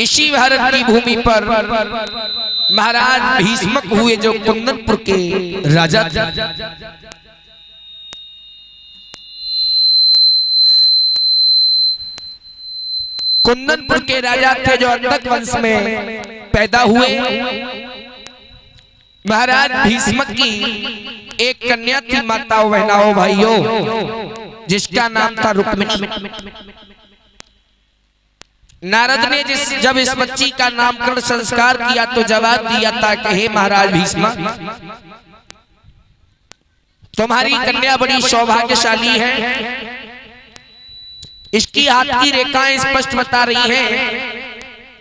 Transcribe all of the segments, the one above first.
इसी भारत की भूमि पर महाराज भीष्मक हुए जो कुंदनपुर के राजा थे। कुंदनपुर के राजा थे जो अंधक वंश में पैदा हुए। महाराज भीष्मक की एक कन्या थी, माताओं बहनाओं भाइयों, जिसका नाम था रुक्मिणी। नारद ने जब इस बच्ची का नामकरण संस्कार किया तो जवाब दिया था कि हे महाराज भीष्म, तुम्हारी कन्या बड़ी सौभाग्यशाली है। इसकी हाथ की रेखाएं स्पष्ट बता रही हैं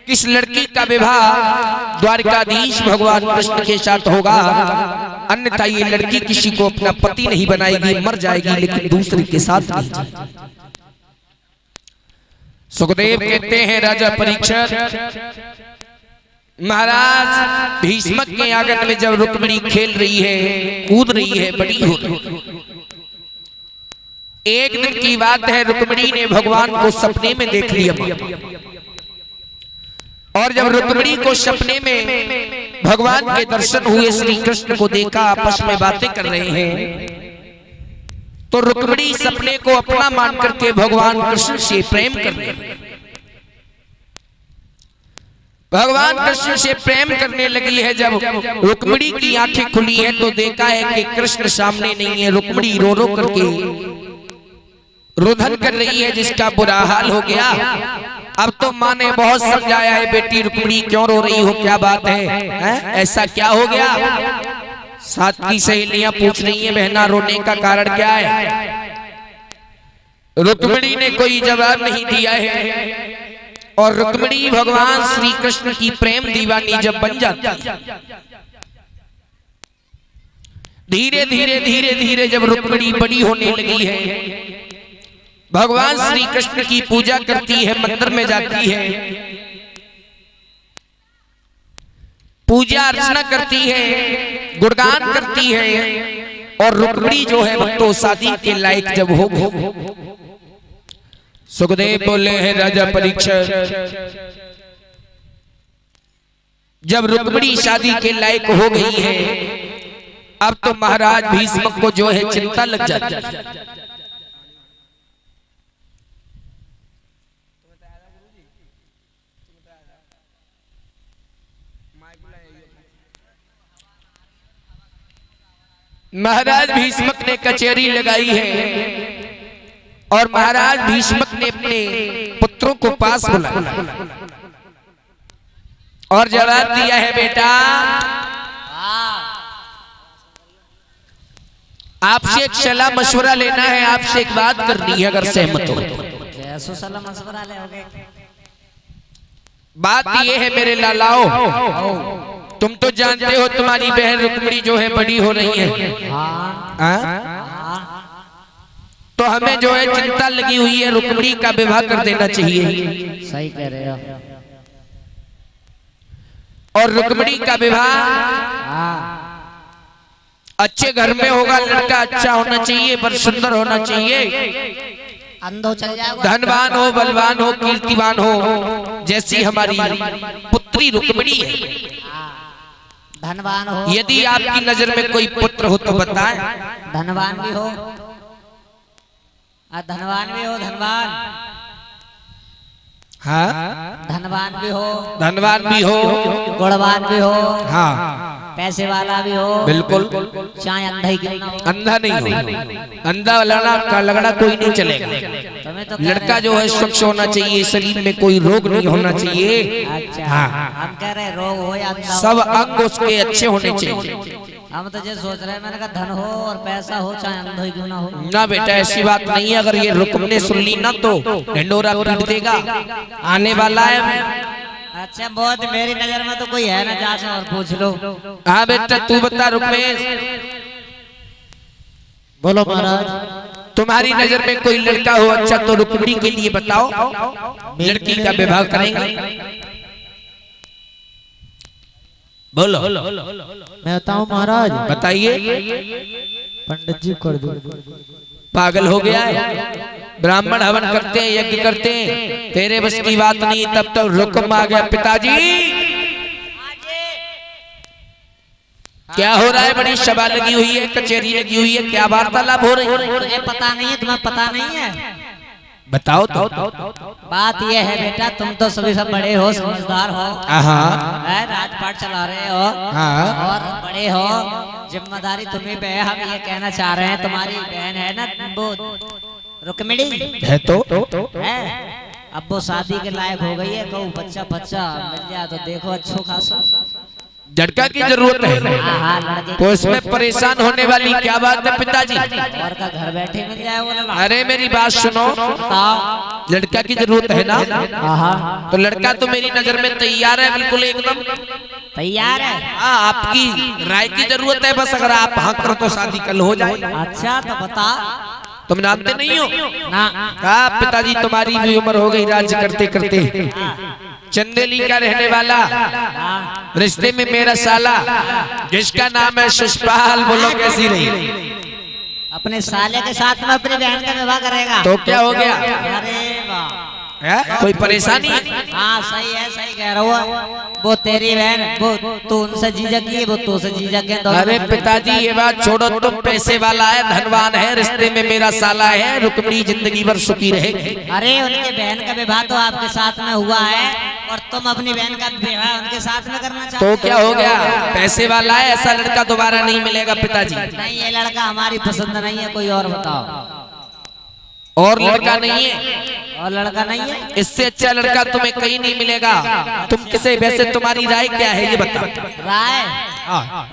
कि इस लड़की का विवाह द्वारकाधीश भगवान कृष्ण के साथ होगा, अन्यथा ये लड़की किसी को अपना पति नहीं बनाएगी, मर जाएगी, लेकिन दूसरे के साथ नहीं। सुखदेव कहते हैं राजा परीक्षित, महाराज भीष्मक के आंगन में जब रुक्मिणी खेल रही है, कूद रही है, बड़ी हो रही है। एक दिन की बात है, रुक्मिणी ने भगवान को सपने में देख लिया। और जब रुक्मिणी को सपने में भगवान के दर्शन हुए, श्री कृष्ण को देखा, आपस में बातें कर रहे हैं, तो रुक्मिणी सपने को अपना मान करके भगवान कृष्ण से प्रेम कर रही है। भगवान कृष्ण से प्रेम करने लगी है। जब रुक्मिणी की आंखें खुली हैं तो देखा है कि कृष्ण सामने नहीं है। रुक्मिणी रो रो करके रुदन कर रही है, जिसका बुरा हाल हो गया। अब तो माँ ने बहुत समझाया है, बेटी रुक्मिणी क्यों रो रही हो, क्या बात है? ऐसा क्या हो गया? साथ की सहेलियां पूछ रही हैं, बहना रोने का कारण क्या है? रुक्मिणी ने कोई जवाब नहीं दिया है। और रुक्मिणी भगवान श्री कृष्ण की प्रेम दीवानी जब बन जाती है, धीरे धीरे धीरे धीरे जब रुक्मिणी बड़ी होने लगी है, भगवान श्री कृष्ण की पूजा करती है, मंदिर में जाती है, पूजा अर्चना करती है, गुणगान करती है। और रुक्मिणी जो है वो तो शादी के लायक जब हो, सुखदेव बोले हैं राजा परीक्षित, जब रुक्मिणी शादी के लायक हो गई है, अब तो महाराज भीष्मक को जो है चिंता लग जाती है। महाराज भीष्मक ने कचहरी लगाई है और महाराज भीष्मक ने अपने पुत्रों को पास बुलाया और जवाब दिया है, बेटा आपसे एक सलाह मशवरा लेना है, आपसे एक बात करनी है, अगर सहमत हो। कैसो सलाह मशवरा लोगे? बात ये है मेरे लालाओ, तुम तो जानते हो तुम्हारी बहन रुक्मिणी जो है बड़ी हो रही है। तो हमें जो है चिंता लगी हुई है, रुक्मिणी का विवाह कर देना चाहिए। सही कह रहे हो। और रुक्मिणी का विवाह अच्छे घर में होगा, लड़का अच्छा होना चाहिए, पर सुंदर होना चाहिए, अंधो चल जाएगा, धनवान हो, बलवान हो, कीर्तिवान हो, जैसी हमारी पुत्री रुक्मिणी है। धनवान हो। यदि आपकी नजर में कोई पुत्र हो तो बताएं। धनवान भी हो, धनवान भी हो, धनवान, हाँ, धनवान भी हो, धनवान भी हो, गुणवान भी हो, हाँ, पैसे वाला भी हो, बिल्कुल, चाहे अंधा ही क्यों ना हो। अंधा नहीं हो, अंधा लगड़ा कोई नहीं चलेगा। तो लड़का जो है स्वच्छ होना चाहिए, शरीर में कोई रोग नहीं होना चाहिए। अच्छा, हाँ, हम कह रहे रोग हो या सब अंग उसके अच्छे होने चाहिए। हम तो ये सोच रहे हैं, मैंने कहा धन हो और पैसा हो, चाहे अंधा ही क्यों ना हो। ना बेटा, ऐसी बात नहीं है। अगर ये रुक्म ने सुन ली ना तो ढिंडोरा पीट देगा, आने वाला है। अच्छा, बहुत मेरी नजर में तो कोई है ना, जा से और पूछ लो। हाँ बेटा, तू बता रुक्मेश, बोलो महाराज, तुम्हारी नजर में कोई लड़का हो अच्छा तो रुक्मिणी के लिए बताओ, लड़की का विवाह करेंगे। बोलो। मैं बताऊं महाराज? बताइए। पंडित जी कर दो। पागल हो गया है? ब्राह्मण हवन करते हैं, यज्ञ करते हैं, तेरे बस की बात नहीं। तब तो हुक्म आ गया, पिताजी क्या हो रहा है? बड़ी सभा लगी हुई है, कचेरी लगी हुई है, क्या वार्तालाप हो रही है? तुझे पता नहीं है? तुम्हें पता नहीं है? बताओ तो। बात ये है बेटा, तुम तो सभी सब बड़े हो, समझदार हो, हाँ राजपाट चला रहे हो, हाँ। और बड़े हो, जिम्मेदारी तुम्हें पे है। हम ये कहना चाह रहे हैं, तुम्हारी बहन है ना वो रुक्मिणी है तो है, अब वो शादी के लायक हो गई है। कहूँ बच्चा बच्चा मिल जाए तो देखो अच्छो खासा लड़का की जरूरत है, हाँ लड़के तो इसमें परेशान होने वाली क्या बात है पिताजी? और का घर बैठे मिल जाए वो लड़का। अरे मेरी बात सुनो, बताओ। लड़का की जरूरत है ना? हाँ तो लड़का तो मेरी नजर में तैयार है, बिल्कुल एकदम तैयार है। हाँ। आपकी राय की जरूरत है बस, अगर आप हाँ करो तो शादी कल हो जाए। अच्छा तो बता। तुम जानते नहीं हो ना कहा पिताजी, तुम्हारी भी उम्र हो गई राज्य करते करते। चंदेली का रहने वाला, रिश्ते में मेरा साला, जिसका नाम है शिषपाल, बोलो कैसी रही? अपने साले के साथ में अपनी बहन का विवाह करेगा तो क्या हो गया? अरे वाह, कोई परेशानी है? हाँ सही है, सही कह रहा हूँ। वो तेरी बहन, वो तू उनसे जीजा की है, वो तू से जीजा के। अरे पिताजी ये बात छोड़ो, तुम पैसे वाला है, धनवान है, रिश्ते में मेरा साला है, रुक्मिणी जिंदगी भर सुखी रहेगी। अरे उनके बहन का विवाह तो आपके साथ में हुआ है, और तुम अपनी बहन का विवाह उनके साथ में करना चाहते हो। तो क्या हो गया? पैसे वाला है, ऐसा लड़का दोबारा नहीं मिलेगा पिताजी। नहीं, ये लड़का हमारी पसंद नहीं है, कोई और बताओ। और लड़का नहीं है? और लड़का नहीं है? इससे अच्छा लड़का तुम्हें कहीं नहीं मिलेगा। तुम किसे, वैसे तुम्हारी राय क्या है ये बताओ।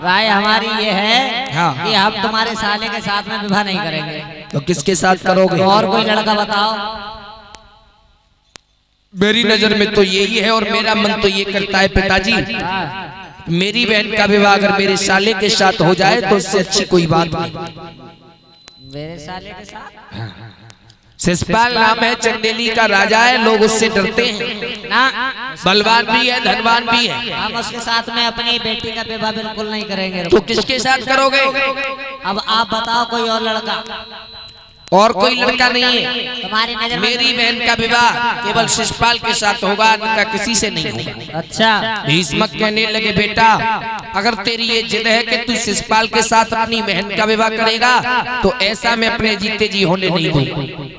राय हमारी ये है हाँ। कि हम तुम्हारे साले के साथ में विवाह नहीं करेंगे। तो किसके साथ करोगे? और कोई लड़का बताओ। मेरी नजर में तो यही है, और मेरा मन तो ये करता है पिताजी, मेरी बहन का विवाह अगर मेरे साले के साथ हो जाए तो उससे अच्छी कोई बात नहीं। मेरे साले के साथ? शिषपाल नाम है, चंदेली का राजा है, लोग उससे डरते हैं ना, बलवान भी है, धनवान भी है। हम उसके साथ में अपनी बेटी का विवाह बिल्कुल नहीं करेंगे। तो किसके साथ करोगे? अब आप बताओ, कोई और लड़का? और कोई लड़का नहीं है। तुम्हारी नजर में मेरी बहन का विवाह केवल शिषपाल के साथ होगा, अन्यथा किसी से नहीं होगा। अच्छा, भीष्मक कहने लगे, बेटा अगर तेरी ये जिद है कि तू शिषपाल के साथ अपनी बहन का विवाह करेगा, तो ऐसा मैं अपने जीते जी होने नहीं दूंगा।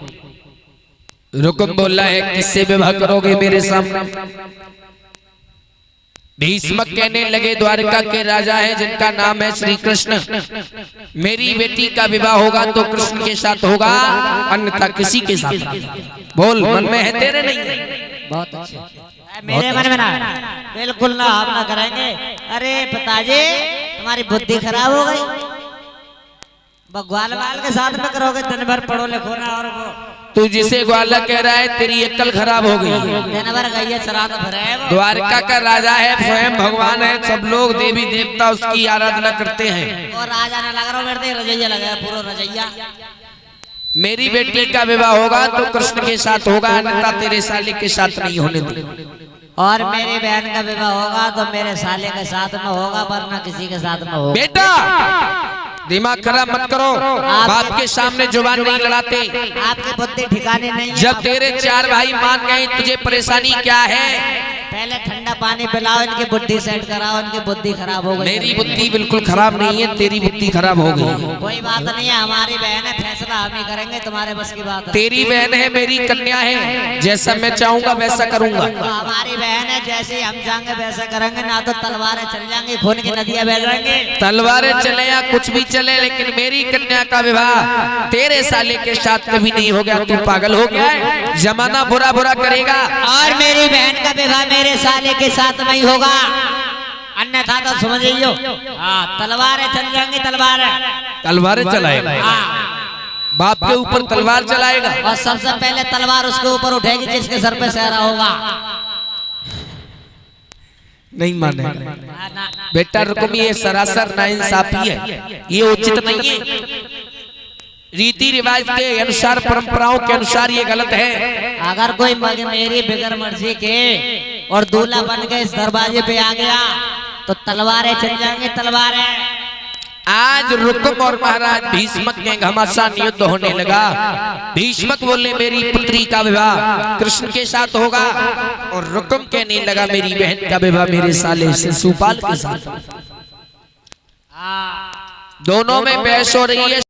रुकुम बोला है, किससे विवाह करोगे मेरे सामने? भीष्मक कहने लगे, द्वारका के राजा हैं जिनका नाम है श्री कृष्ण, मेरी बेटी का विवाह होगा तो कृष्ण के साथ होगा, अन्यथा किसी के साथ नहीं। बोल, मन में है तेरे? नहीं? बहुत अच्छे। मेरे मन में ना, बिल्कुल ना, हम ना करेंगे। अरे पिताजी, तुम्हारी बुद्धि खराब हो गई। ग्वाल वाल के साथ में करोगे, दिन भर पढ़ो लिखो ना, और वो तू जिसे ग्वाला कह रहा है, तेरी अक्ल खराब हो गई। दिन भर गैया चराता फिरे है वो। द्वारका का राजा है, स्वयं भगवान है, सब लोग देवी देवता उसकी आराधना करते हैं। और राजा ने लग रहा है, रजैया लगा पूरा रजैया। मेरी बेटी का विवाह होगा तो कृष्ण के साथ होगा, अन्यथा तेरे साले के साथ नहीं होने दूंगा। और मेरी बहन का विवाह होगा तो मेरे साले के साथ में होगा, वरना किसी के साथ में होगा। बेटा दिमाग खराब मत करो, बाप के सामने जुबान नहीं लड़ाते। आपकी बुद्धि ठिकाने नहीं है। जब तेरे 4 भाई मान गए, तुझे परेशानी क्या है? पहले ठंडा पानी पिलाओ, इनकी बुद्धि सेट कराओ, इनकी बुद्धि खराब हो गई। मेरी बुद्धि बिल्कुल खराब नहीं है, तेरी बुद्धि खराब हो गई। कोई बात नहीं है, हमारी बहन है, फैसला हम ही करेंगे, तुम्हारे बस की बात है। तेरी बहन है, मेरी कन्या है, जैसा मैं चाहूंगा वैसा करूंगा। तो हमारी बहन है, जैसे हम चाहेंगे वैसा करेंगे। ना तो तलवारें चल जाएंगी, खून की नदियां बह जाएंगी। तलवारें चले या कुछ भी चले, लेकिन मेरी कन्या का विवाह तेरे साले के साथ कभी नहीं हो गया। तू पागल हो गया है? जमाना बुरा बुरा करेगा। और मेरी बहन का विवाह मेरे साले के साथ नहीं होगा, अन्यथा तो समझियो, हाँ तलवारें चल जाएंगी। तलवारें चलाएगा? बाप के ऊपर तलवार चलाएगा? और सबसे पहले तलवार उसके ऊपर उठेगी जिसके सर पे सहरा होगा। नहीं माने बेटा, रुकुम, ये सरासर नाइंसाफी है, ये उचित नहीं है। रीति रिवाज के अनुसार, परंपराओं के अनुसार ये गलत है। अगर कोई मेरी बिगर मर्जी के और दूल्हा बन के इस दरवाजे पे आ गया तो तलवारें चल जाएंगे। तलवारें आज रुकुम और महाराज भीष्मक के घमासान युद्ध होने लगा। भीष्मक बोले मेरी पुत्री का विवाह कृष्ण के साथ होगा, और रुकुम कहने लगा मेरी बहन का विवाह मेरे साले शिशुपाल के साथ। दोनों में बहस हो रही है।